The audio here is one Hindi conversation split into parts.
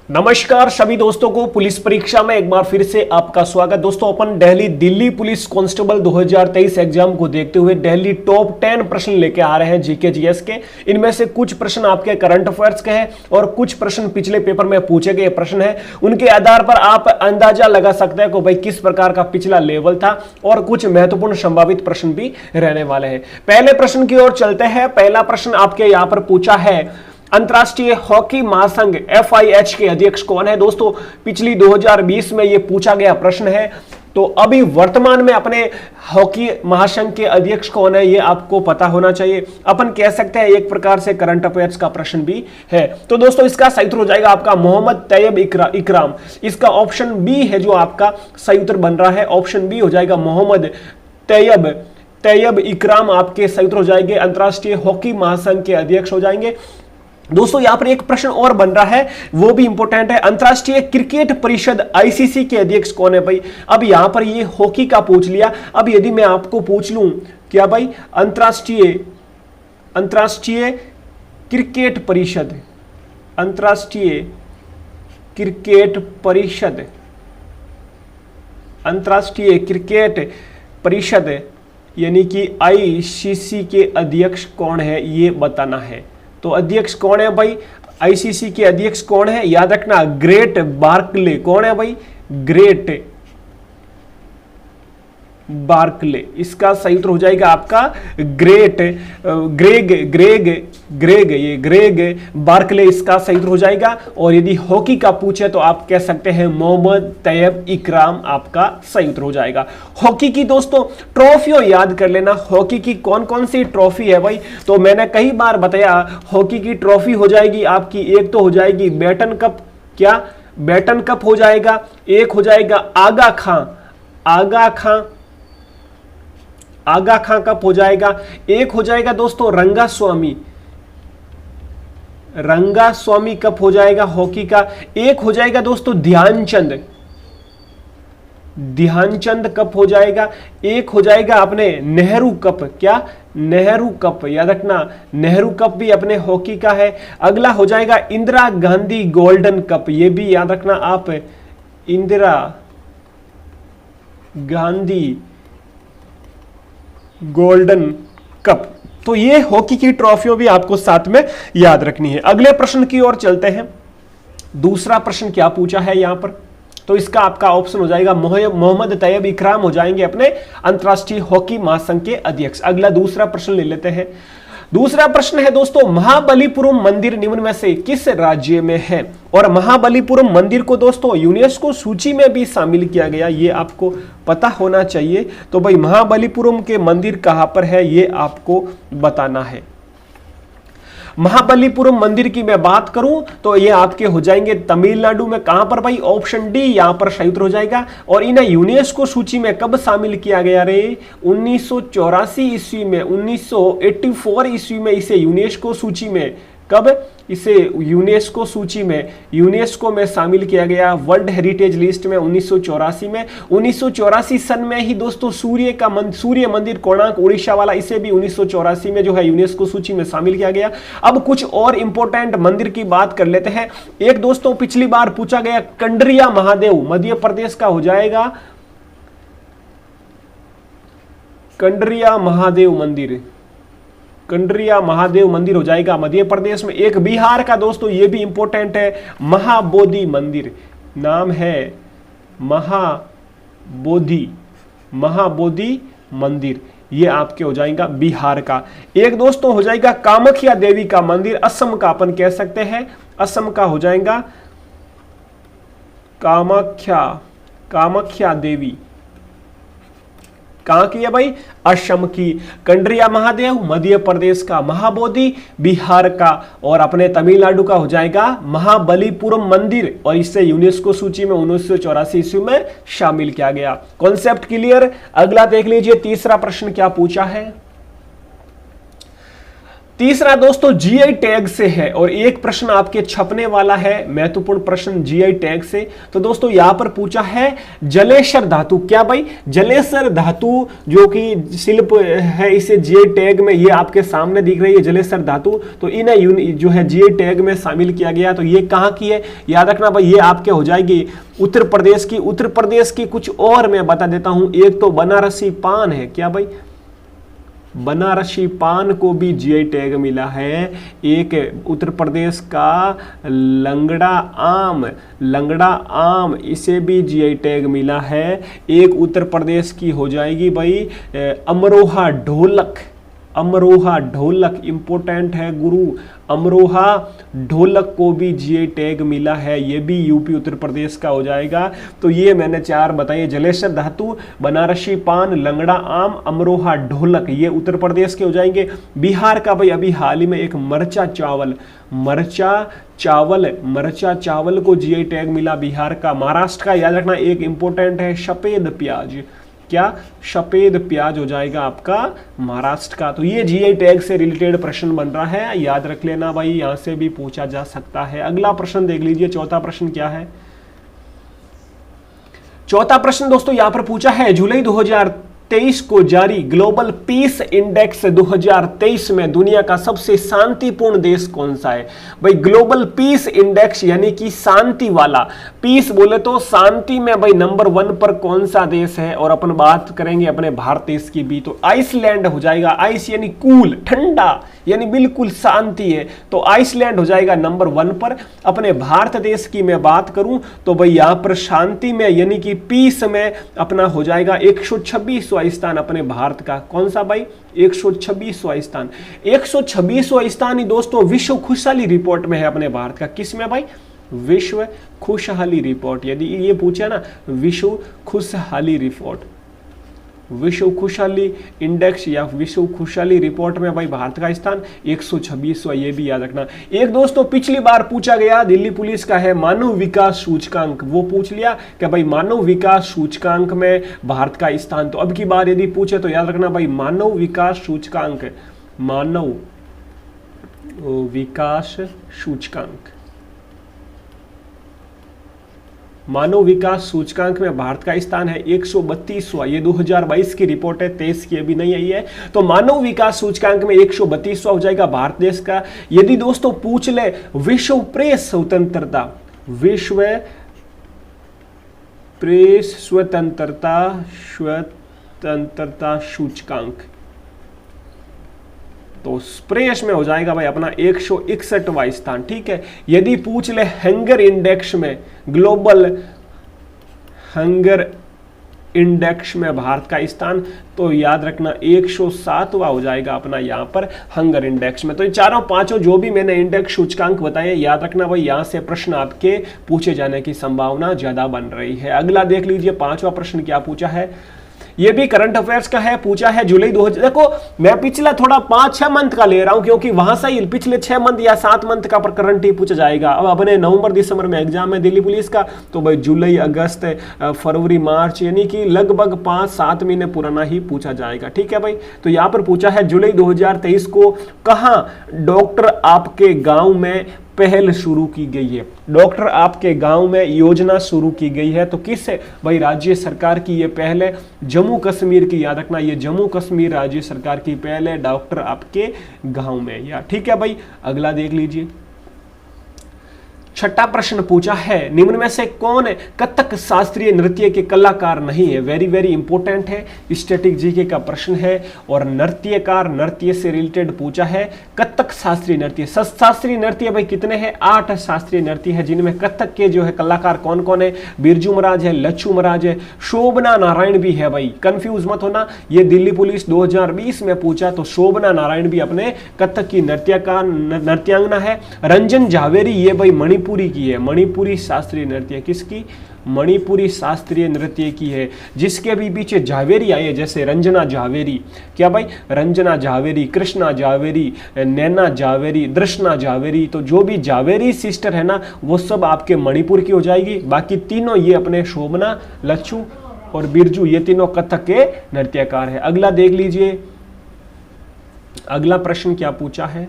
नमस्कार सभी दोस्तों को पुलिस परीक्षा में एक बार फिर से आपका स्वागत। दोस्तों अपन दिल्ली पुलिस कांस्टेबल 2023 एग्जाम को देखते हुए दिल्ली टॉप 10 प्रश्न लेके आ रहे हैं जीके जीएस के। इनमें से कुछ प्रश्न आपके करंट अफेयर्स के हैं और कुछ प्रश्न पिछले पेपर में पूछे गए प्रश्न हैं। उनके आधार पर आप अंदाजा लगा सकते हैं कि भाई किस प्रकार का पिछला लेवल था और कुछ महत्वपूर्ण संभावित प्रश्न भी रहने वाले हैं। पहले प्रश्न की ओर चलते हैं। पहला प्रश्न आपके यहां पर पूछा है, अंतरराष्ट्रीय हॉकी महासंघ FIH के अध्यक्ष कौन है। दोस्तों पिछली 2020 में यह पूछा गया प्रश्न है, तो अभी वर्तमान में अपने हॉकी महासंघ के अध्यक्ष कौन है यह आपको पता होना चाहिए। अपन कह सकते हैं एक प्रकार से करंट अफेयर्स का प्रश्न भी है। तो दोस्तों इसका सही उत्तर हो जाएगा आपका मोहम्मद तैयब इकराम। इसका ऑप्शन बी है जो आपका सही उत्तर बन रहा है। ऑप्शन बी हो जाएगा मोहम्मद तैयब इकराम आपके सही उत्तर हो जाएंगे। अंतरराष्ट्रीय हॉकी महासंघ के अध्यक्ष हो जाएंगे। दोस्तों यहां पर एक प्रश्न और बन रहा है, वो भी इंपॉर्टेंट है। अंतरराष्ट्रीय क्रिकेट परिषद ICC के अध्यक्ष कौन है भाई। अब यहां पर ये हॉकी का पूछ लिया। अब यदि मैं आपको पूछ लूं क्या भाई अंतरराष्ट्रीय क्रिकेट परिषद, अंतरराष्ट्रीय क्रिकेट परिषद, अंतरराष्ट्रीय क्रिकेट परिषद यानी कि ICC के अध्यक्ष कौन है ये बताना है। तो अध्यक्ष कौन है भाई, ICC के अध्यक्ष कौन है, याद रखना ग्रेट बार्कले। कौन है भाई, ग्रेट बार्कले। इसका सही उत्तर हो जाएगा आपका ग्रेग बार्कले। इसका सही उत्तर हो जाएगा। और यदि हॉकी का पूछे तो आप कह सकते हैं मोहम्मद तैयब इकराम आपका सही उत्तर हो जाएगा। हॉकी की दोस्तों ट्रॉफियों याद कर लेना, हॉकी की कौन कौन सी ट्रॉफी है भाई। तो मैंने कई बार बताया हॉकी की ट्रॉफी हो जाएगी आपकी, एक तो हो जाएगी बैटन कप, क्या बैटन कप हो जाएगा, एक हो जाएगा आगा खां कप हो जाएगा, एक हो जाएगा दोस्तों रंगा स्वामी कप हो जाएगा हॉकी का, एक हो जाएगा दोस्तों ध्यानचंद कप हो जाएगा, एक हो जाएगा अपने नेहरू कप, क्या नेहरू कप, याद रखना नेहरू कप भी अपने हॉकी का है। अगला हो जाएगा इंदिरा गांधी गोल्डन कप, ये भी याद रखना आप, इंदिरा गांधी गोल्डन कप। तो ये हॉकी की ट्रॉफियों भी आपको साथ में याद रखनी है। अगले प्रश्न की ओर चलते हैं। दूसरा प्रश्न क्या पूछा है यहां पर, तो इसका आपका ऑप्शन हो जाएगा मोहम्मद तैयब इकराम हो जाएंगे अपने अंतरराष्ट्रीय हॉकी महासंघ के अध्यक्ष। अगला दूसरा प्रश्न ले लेते हैं। दूसरा प्रश्न है दोस्तों, महाबलीपुरम मंदिर निम्न में से किस राज्य में है। और महाबलीपुरम मंदिर को दोस्तों यूनेस्को सूची में भी शामिल किया गया, ये आपको पता होना चाहिए। तो भाई महाबलीपुरम के मंदिर कहां पर है ये आपको बताना है। महाबलीपुरम मंदिर की मैं बात करूं तो ये आपके हो जाएंगे तमिलनाडु में। कहां पर भाई, ऑप्शन डी यहां पर सही उत्तर हो जाएगा। और इन्हें यूनेस्को सूची में कब शामिल किया गया रे, 1984 ईस्वी में, 1984 ईस्वी में इसे यूनेस्को सूची में, कब इसे यूनेस्को सूची में, यूनेस्को में शामिल किया गया वर्ल्ड हेरिटेज लिस्ट में 1984 में। 1984 सन में ही दोस्तों सूर्य मंदिर कोणार्क उड़ीसा वाला, इसे भी 1984 में जो है यूनेस्को सूची में शामिल किया गया। अब कुछ और इंपॉर्टेंट मंदिर की बात कर लेते हैं। एक दोस्तों पिछली बार पूछा गया कंडरिया महादेव मध्य प्रदेश का हो जाएगा, कंडरिया महादेव मंदिर हो जाएगा मध्य प्रदेश में। एक बिहार का दोस्तों ये भी इंपॉर्टेंट है, महाबोधि मंदिर, नाम है महाबोधि मंदिर, ये आपके हो जाएगा बिहार का। एक दोस्तों हो जाएगा कामाख्या देवी का मंदिर, असम का अपन कह सकते हैं, असम का हो जाएगा कामाख्या देवी। कहां की है भाई, असम की। कंडरिया महादेव मध्य प्रदेश का, महाबोधि बिहार का, और अपने तमिलनाडु का हो जाएगा महाबलीपुरम मंदिर, और इससे यूनेस्को सूची में 1984 ईस्वी में शामिल किया गया। Concept clear. अगला देख लीजिए तीसरा प्रश्न क्या पूछा है। तीसरा दोस्तों जीआई टैग से है और एक प्रश्न आपके छपने वाला है, महत्वपूर्ण प्रश्न जीआई टैग से। तो दोस्तों यहां पर पूछा है जलेसर धातु, क्या भाई जलेसर धातु जो कि शिल्प है, इसे जीआई टैग में, ये आपके सामने दिख रही है जलेसर धातु, तो इन्हें जो है जीआई टैग में शामिल किया गया। तो ये कहां की है, याद रखना भाई, ये आपके हो जाएगी उत्तर प्रदेश की। उत्तर प्रदेश की कुछ और मैं बता देता हूं, एक तो बनारसी पान है, क्या भाई बनारसी पान को भी जीआई टैग मिला है। एक उत्तर प्रदेश का लंगड़ा आम, लंगड़ा आम, इसे भी जीआई टैग मिला है। एक उत्तर प्रदेश की हो जाएगी भाई अमरोहा ढोलक, अमरोहा ढोलक इंपॉर्टेंट है गुरु, अमरोहा ढोलक को भी जीआई टैग मिला है, ये भी यूपी उत्तर प्रदेश का हो जाएगा। तो ये मैंने चार बताइए, जलेसर धातु, बनारसी पान, लंगड़ा आम, अमरोहा ढोलक, ये उत्तर प्रदेश के हो जाएंगे। बिहार का भाई अभी हाल ही में एक मरचा चावल, मरचा चावल, मरचा चावल को जीआई टैग मिला बिहार का। महाराष्ट्र का याद रखना एक इंपॉर्टेंट है सफेद प्याज, क्या सफेद प्याज हो जाएगा आपका महाराष्ट्र का। तो ये जीआई टैग से रिलेटेड प्रश्न बन रहा है, याद रख लेना भाई, यहां से भी पूछा जा सकता है। अगला प्रश्न देख लीजिए, चौथा प्रश्न क्या है। चौथा प्रश्न दोस्तों यहां पर पूछा है जुलाई 2023 को जारी ग्लोबल पीस इंडेक्स 2023 में दुनिया का सबसे शांतिपूर्ण देश कौन सा है। भाई ग्लोबल पीस इंडेक्स यानी कि शांति वाला, पीस बोले तो शांति में भाई नंबर 1 पर कौन सा देश है, और अपन बात करेंगे अपने भारत देश की भी, तो आइसलैंड हो जाएगा। आइस यानी कूल, ठंडा, यानी बिल्कुल शांति है, तो आइसलैंड हो जाएगा नंबर 1 पर। अपने भारत देश की मैं बात करूं तो भाई यहां पर शांति में यानी कि पीस में अपना हो जाएगा 126वां स्थान अपने भारत का। कौन सा भाई 126वां स्थान, 126वां स्थान ही दोस्तों विश्व खुशहाली रिपोर्ट में है अपने भारत का। किस में भाई, विश्व खुशहाली रिपोर्ट। यदि ये पूछे ना विश्व खुशहाली रिपोर्ट, विश्व खुशहाली इंडेक्स या विश्व खुशहाली रिपोर्ट में भाई भारत का स्थान 126वां, ये भी याद रखना। एक दोस्तों पिछली बार पूछा गया दिल्ली पुलिस का है मानव विकास सूचकांक, वो पूछ लिया कि भाई मानव विकास सूचकांक में भारत का स्थान। तो अब की बार यदि पूछे तो याद रखना भाई मानव विकास सूचकांक, मानव विकास सूचकांक, मानव विकास सूचकांक में भारत का स्थान है 132वां। ये 2022 की रिपोर्ट है, 23 की अभी नहीं आई है। तो मानव विकास सूचकांक में 132वां हो जाएगा भारत देश का। यदि दोस्तों पूछ ले विश्व प्रेस स्वतंत्रता, विश्व प्रेस स्वतंत्रता सूचकांक, तो प्रेस में हो जाएगा भाई अपना 161वां स्थान, ठीक है। यदि पूछ ले हंगर इंडेक्स में, ग्लोबल हंगर इंडेक्स में भारत का स्थान, तो याद रखना 107वां हो जाएगा अपना यहां पर हंगर इंडेक्स में। तो ये चारों पांचों जो भी मैंने इंडेक्स सूचकांक बताए, याद रखना भाई यहां से प्रश्न आपके पूछे जाने की संभावना ज्यादा बन रही है। अगला देख लीजिए, 5वां प्रश्न क्या पूछा है, ये भी करंट अफेयर्स का है, पूछा है जुलाई 2000। देखो मैं पिछला थोड़ा 5-6 मंथ का ले रहा हूं क्योंकि वहां से ही पिछले 6 मंथ या 7 मंथ का पर करंट ही पूछा जाएगा। अब अपने नवंबर दिसंबर में एग्जाम है दिल्ली पुलिस का, तो भाई जुलाई अगस्त फरवरी मार्च यानी कि लगभग 5-7 महीने पुराना ही पूछा जाएगा, ठीक है भाई। तो यहां पर पूछा है जुलाई 2023 को कहां डॉक्टर आपके गांव में पहल शुरू की गई है, डॉक्टर आपके गांव में योजना शुरू की गई है। तो किस है भाई, राज्य सरकार की ये पहल है, जम्मू कश्मीर की, याद रखना ये जम्मू कश्मीर राज्य सरकार की पहल है, डॉक्टर आपके गांव में, या ठीक है भाई। अगला देख लीजिए, छठा प्रश्न पूछा है निम्न में से कौन कथक शास्त्रीय नृत्य के कलाकार नहीं है। वेरी वेरी इंपॉर्टेंट है, स्टैटिक जीके का प्रश्न है और नृत्यकार, नृत्य से रिलेटेड पूछा है। कथक शास्त्रीय नृत्य, शास्त्रीय नृत्य भाई कितने हैं, 8 शास्त्रीय नृत्य है जिनमें कथक के जो है कलाकार कौन कौन है, बिरजू महाराज है, लच्छू महाराज है, शोभना नारायण भी है भाई, कंफ्यूज मत होना, ये दिल्ली पुलिस 2020 में पूछा, तो शोभना नारायण भी अपने कथक की नृत्यांगना है। रंजन झावेरी ये भाई मणिपुरी की है, मणिपुरी शास्त्रीय नृत्य, किसकी, मणिपुरी शास्त्रीय नृत्य की है, जिसके भी पीछे झावेरी आए जैसे रंजना झावेरी, क्या भाई, रंजना झावेरी, कृष्णा झावेरी, नैना झावेरी, दृष्णा झावेरी, तो जो भी झावेरी सिस्टर है ना वो सब आपके मणिपुर की हो जाएगी। बाकी तीनों ये अपने शोभना, लच्छू और बिरजू, ये तीनों कथक के नृत्यकार है। अगला देख लीजिए, अगला प्रश्न क्या पूछा है,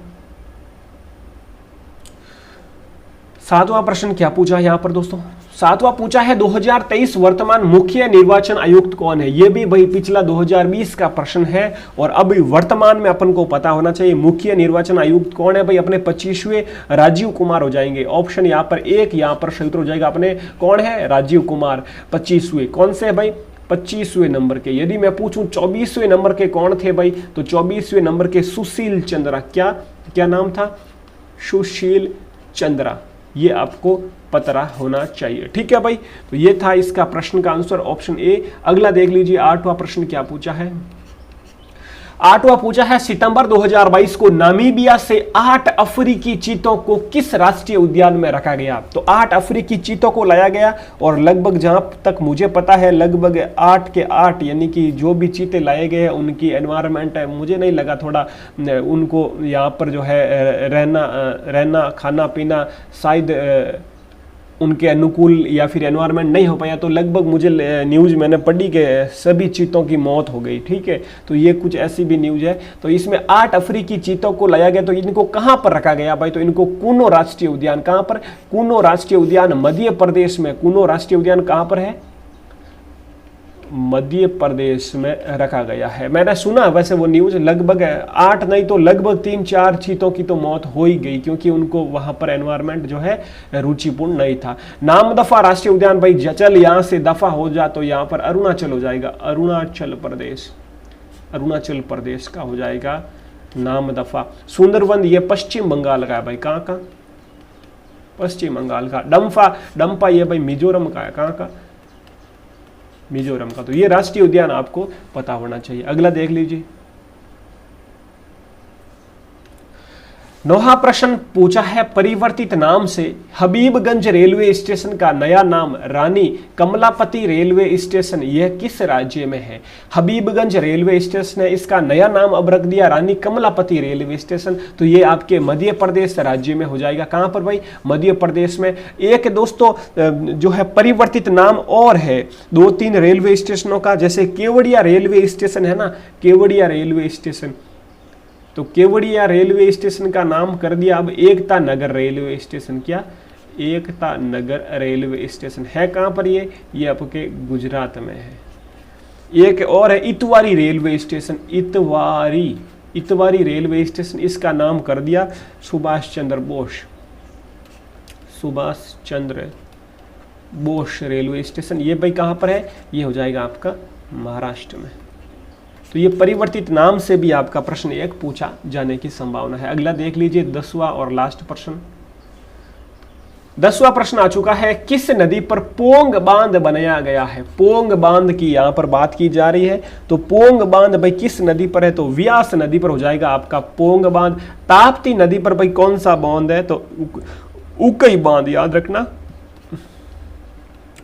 7वां प्रश्न क्या पूछा है यहां पर दोस्तों, 7वां पूछा है 2023 वर्तमान मुख्य निर्वाचन आयुक्त कौन है। यह भी भाई पिछला 2020 का प्रश्न है और अभी वर्तमान में अपन को पता होना चाहिए मुख्य निर्वाचन आयुक्त कौन है। भाई अपने 25वें राजीव कुमार हो जाएंगे। ऑप्शन यहां पर एक, यहां पर सही उत्तर हो जाएगा अपने कौन है, राजीव कुमार 25वें। कौन से भाई, 25वें नंबर के। यदि मैं पूछूं 24वें नंबर के कौन थे भाई, तो 24वें नंबर के सुशील चंद्रा, क्या नाम था, सुशील चंद्रा, ये आपको पता होना चाहिए। ठीक है भाई, तो ये था इसका प्रश्न का आंसर ऑप्शन ए। अगला देख लीजिए 8वां प्रश्न क्या पूछा है। 8वां पूछा है सितंबर 2022 को नामीबिया से 8 अफ्रीकी चीतों को किस राष्ट्रीय उद्यान में रखा गया। तो 8 अफ्रीकी चीतों को लाया गया और लगभग जहां तक मुझे पता है लगभग 8 के 8 यानी कि जो भी चीते लाए गए हैं उनकी एनवायरनमेंट है, मुझे नहीं लगा थोड़ा उनको यहाँ पर जो है रहना खाना पीना शायद उनके अनुकूल या फिर एनवायरनमेंट नहीं हो पाया। तो लगभग मुझे न्यूज़ मैंने पढ़ी कि सभी चीतों की मौत हो गई। ठीक है, तो ये कुछ ऐसी भी न्यूज़ है। तो इसमें 8 अफ्रीकी चीतों को लाया गया। तो इनको कहाँ पर रखा गया भाई, तो इनको कूनो राष्ट्रीय उद्यान, कहाँ पर, कूनो राष्ट्रीय उद्यान मध्य प्रदेश में। कूनो राष्ट्रीय उद्यान कहाँ पर है, मध्य प्रदेश में रखा गया है। मैंने सुना वैसे वो न्यूज़, लगभग 8 नहीं तो लगभग 3-4 चीतों की तो मौत हो ही गई क्योंकि उनको वहां पर एनवायरनमेंट जो है रुचिपूर्ण नहीं था। नामदफा राष्ट्रीय उद्यान भाई, चल यहां से दफा हो जा तो यहां पर अरुणाचल हो जाएगा, अरुणाचल प्रदेश का हो जाएगा नामदफा। सुंदरवन ये पश्चिम बंगाल का है भाई, कहाँ का, पश्चिम बंगाल का। डम्फा ये भाई मिजोरम का है, कहाँ का, मिजोरम का। तो ये राष्ट्रीय उद्यान आपको पता होना चाहिए। अगला देख लीजिए 9वां प्रश्न पूछा है परिवर्तित नाम से हबीबगंज रेलवे स्टेशन का नया नाम रानी कमलापति रेलवे स्टेशन यह किस राज्य में है। हबीबगंज रेलवे स्टेशन है, इसका नया नाम अब रख दिया रानी कमलापति रेलवे स्टेशन। तो ये आपके मध्य प्रदेश राज्य में हो जाएगा। कहां पर भाई, मध्य प्रदेश में। एक दोस्तों जो है परिवर्तित नाम और है 2-3 रेलवे स्टेशनों का, जैसे केवड़िया रेलवे स्टेशन है ना, केवड़िया रेलवे स्टेशन। तो केवड़िया रेलवे स्टेशन का नाम कर दिया अब एकता नगर रेलवे स्टेशन। क्या, एकता नगर रेलवे स्टेशन है कहां पर, ये आपके गुजरात में है। एक और है Itwari railway station, Itwari railway station, इसका नाम कर दिया सुभाष चंद्र बोस रेलवे स्टेशन। ये भाई कहां पर है, ये हो जाएगा आपका महाराष्ट्र में। तो ये परिवर्तित नाम से भी आपका प्रश्न एक पूछा जाने की संभावना है। अगला देख लीजिए 10वां और लास्ट प्रश्न। 10वां प्रश्न आ चुका है, किस नदी पर पोंग बांध बनाया गया है। पोंग बांध की यहां पर बात की जा रही है। तो पोंग बांध भाई किस नदी पर है, तो व्यास नदी पर हो जाएगा आपका पोंग बांध। ताप्ती नदी पर भाई कौन सा बांध है, तो उकई बांध, याद रखना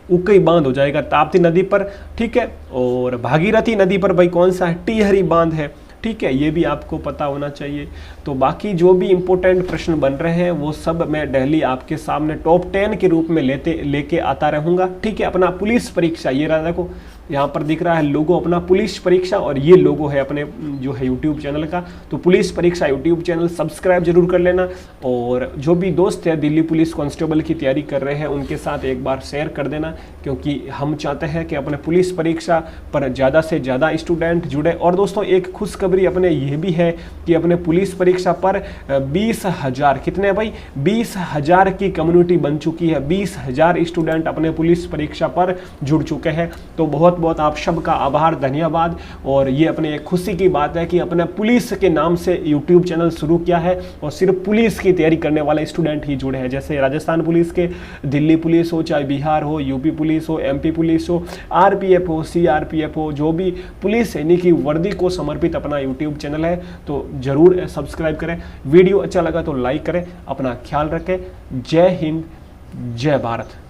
उकई बांध हो जाएगा ताप्ती नदी पर। ठीक है, और भागीरथी नदी पर भाई कौन सा है, टिहरी बांध है। ठीक है, ये भी आपको पता होना चाहिए। तो बाकी जो भी इंपॉर्टेंट प्रश्न बन रहे हैं वो सब मैं डेली आपके सामने टॉप 10 के रूप में लेके आता रहूंगा। ठीक है, अपना पुलिस परीक्षा, ये रहा देखो यहाँ पर दिख रहा है लोगो अपना पुलिस परीक्षा, और ये लोगो है अपने जो है यूट्यूब चैनल का। तो पुलिस परीक्षा यूट्यूब चैनल सब्सक्राइब जरूर कर लेना, और जो भी दोस्त है दिल्ली पुलिस कांस्टेबल की तैयारी कर रहे हैं उनके साथ एक बार शेयर कर देना, क्योंकि हम चाहते हैं कि अपने पुलिस परीक्षा पर ज़्यादा से ज़्यादा स्टूडेंट जुड़े। और दोस्तों एक खुशखबरी अपने ये भी है कि अपने पुलिस परीक्षा पर 20,000, कितने भाई, 20,000 की कम्युनिटी बन चुकी है। 20,000 स्टूडेंट अपने पुलिस परीक्षा पर जुड़ चुके हैं। तो बहुत बहुत आप सबका आभार, धन्यवाद। और ये अपने एक खुशी की बात है कि अपने पुलिस के नाम से यूट्यूब चैनल शुरू किया है और सिर्फ पुलिस की तैयारी करने वाले स्टूडेंट ही जुड़े हैं। जैसे राजस्थान पुलिस के, दिल्ली पुलिस हो, चाहे बिहार हो, यूपी पुलिस हो, एमपी पुलिस हो, आरपीएफ हो, सीआरपीएफ हो, जो भी पुलिस सैनिक की वर्दी को समर्पित अपना यूट्यूब चैनल है। तो जरूर सब्सक्राइब करें। वीडियो अच्छा लगा तो लाइक करें। अपना ख्याल रखें। जय हिंद, जय भारत।